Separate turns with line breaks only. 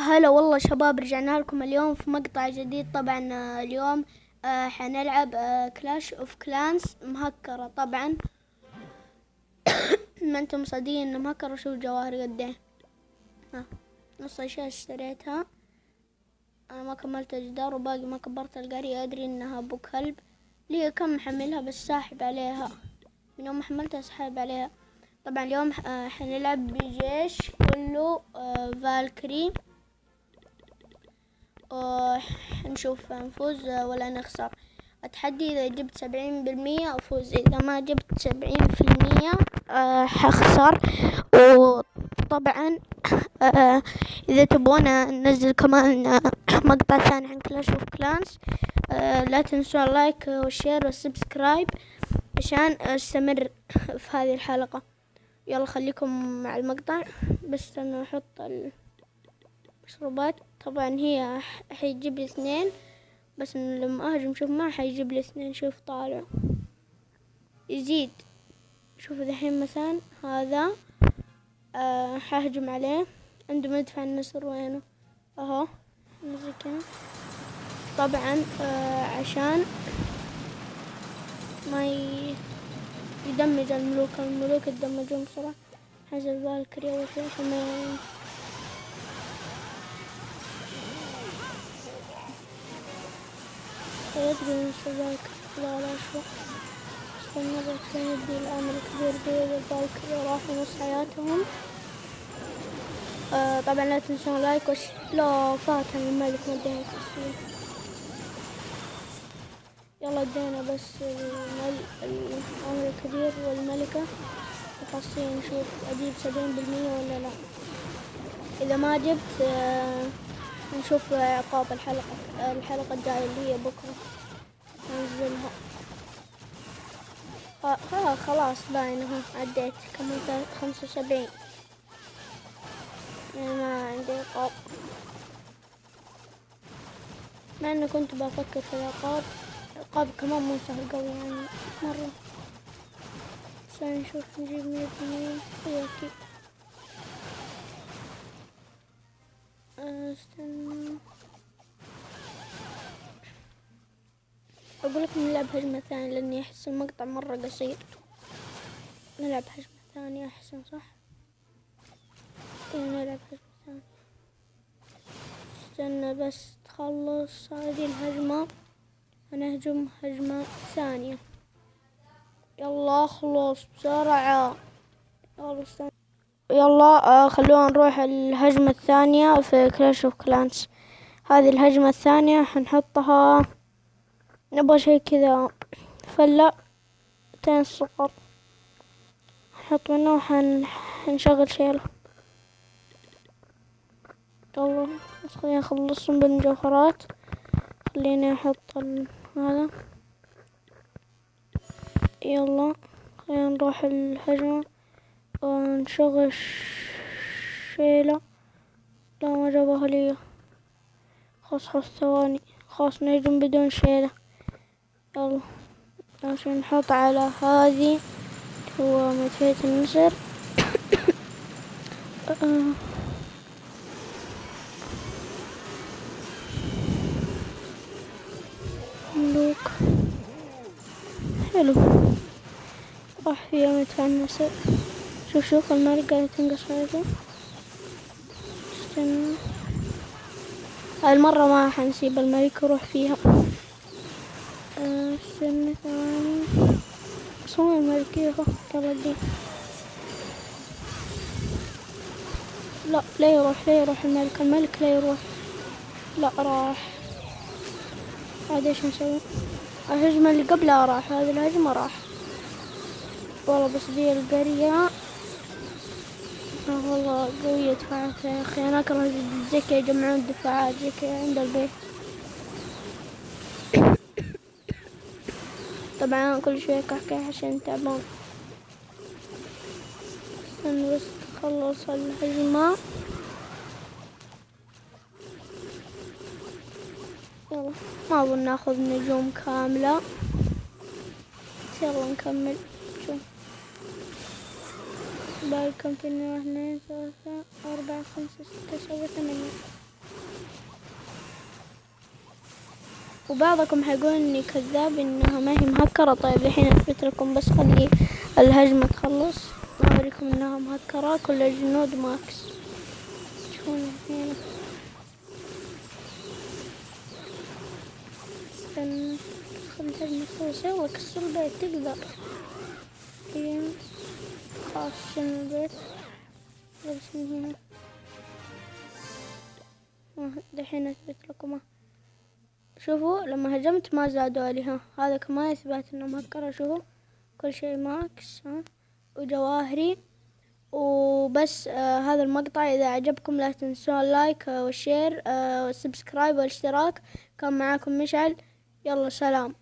هلا والله شباب، رجعنا لكم اليوم في مقطع جديد. طبعا اليوم حنلعب كلاش اوف كلانس مهكرة. طبعا ما انتم مصدقين انه مهكرة. شوف جواهر قد ايه. نص اشياء اشتريتها. انا ما كملت الجدار وباقي ما كبرت القرية. ادري انها ابو كلب. لي كم محملها بس ساحب عليها. من يوم ما حملتها ساحب عليها. طبعا اليوم حنلعب بجيش كله فالكري. نشوف نفوز ولا نخسر. التحدي إذا جبت 70% أفوز، إذا ما جبت 70% حخسر. وطبعا إذا تبغون ننزل كمان مقطع ثاني عن كلاش اوف كلانس، لا تنسوا اللايك والشير والسبسكرايب عشان استمر في هذه الحلقة. يلا خليكم مع المقطع. بس أنا أحط المشروبات. طبعا هي حيجيب لي 2، بس لما اهجم شوف ما حيجيب لي 2. شوف طالع يزيد. شوف دحين مثلا هذا حهجم عليه. عنده مدفع النسر وينه؟ اهو نزل كذا. طبعا عشان ما يدمج الملوك يتدمجون بسرعة. حنزل بالكري اول شي عشان ما يدري نوصل. لا شو استنى بس يدي الأمر الكبير بيد البالكري راحوا نص حياتهم. طبعا لا تنسون لايك لا فاتن الملك ما ادينا التصوير. يلا ادينا بس الأمر الكبير والملكة الخاصين. نشوف اجيب 70% ولا لا. اذا ما جبت نشوف عقاب الحلقة الجاية اللي هي بكرة ننزلها. خلاص باين اهو عديت. كملت 75. يعني ما عندي عقاب، مع اني كنت بفكر في العقاب. العقاب كمان مو سهل قوي يعني مرة. بس نشوف نجيب 100%. اكيد استنى اقول لكم نلعب هجمة ثانية لاني احس المقطع مرة قصير. نلعب هجمة ثانية احسن صح؟ نلعب هجمة ثانية. استنى بس تخلص هذه الهجمة هنهجم هجمة ثانية. يلا اخلص بسرعة. يلا استنى. يلا خلونا نروح الهجمة الثانية في كلاش اوف كلانس. هذه الهجمة الثانية حنحطها. نبغى شي كذا فلة 2 صفر. نحط منه حنشغل شيله. يلا بس خلينا نخلصهم بالمجوهرات. خليني احط هذا. يلا خلينا نروح الهجمة ونشغل شيله. لا ما جابها لي. خلاص ثواني. خلاص نهجم بدون شيله. يلا عشان نحط على هذه هو مدفعية النسر. ملوك حلو. راح فيها مدفع النسر. شوف الملك قاعدة تنقص حاجة. استنى هاي المرة ما حنسيب الملك وروح فيها. استنى ثواني. صوم الملكية اهو. يلا دي. لا يروح الملك لا يروح. لا راح. هذا ايش نسوي؟ الهجمة اللي قبلها راح. هذه الهجمة راح والله. بس دي القرية والله قوية دفاعاتها يا اخي. انا اكره زي كذا يجمعون الدفاعات زي كذا عند البيت. طبعا كل شوية كحكح عشان تعبان. استنى بس تخلص الهجمة. يلا ما اظن ناخذ نجوم كاملة. يلا نكمل. شوف بالكم في 1 2 3 4 5 6 7 8. وبعضكم حيقول اني كذاب انها ما هي مهكرة. طيب الحين اثبت لكم، بس خلي الهجمة تخلص اوريكم انها مهكرة. كل الجنود ماكس. تشوفون هنا. استنى خلي الهجمة تخلص. يلا كسر البيت تقدر. خلاص شنو البيت. بس من هنا دحين اثبت لكم. شوفوا لما هجمت ما زادوا لي. هذا كمان اثبات انه مهكرة. شوفوا كل شيء ماكس وجواهري وبس. هذا المقطع اذا عجبكم لا تنسوا اللايك والشير والسبسكرايب والاشتراك. كان معاكم مشعل. يلا سلام.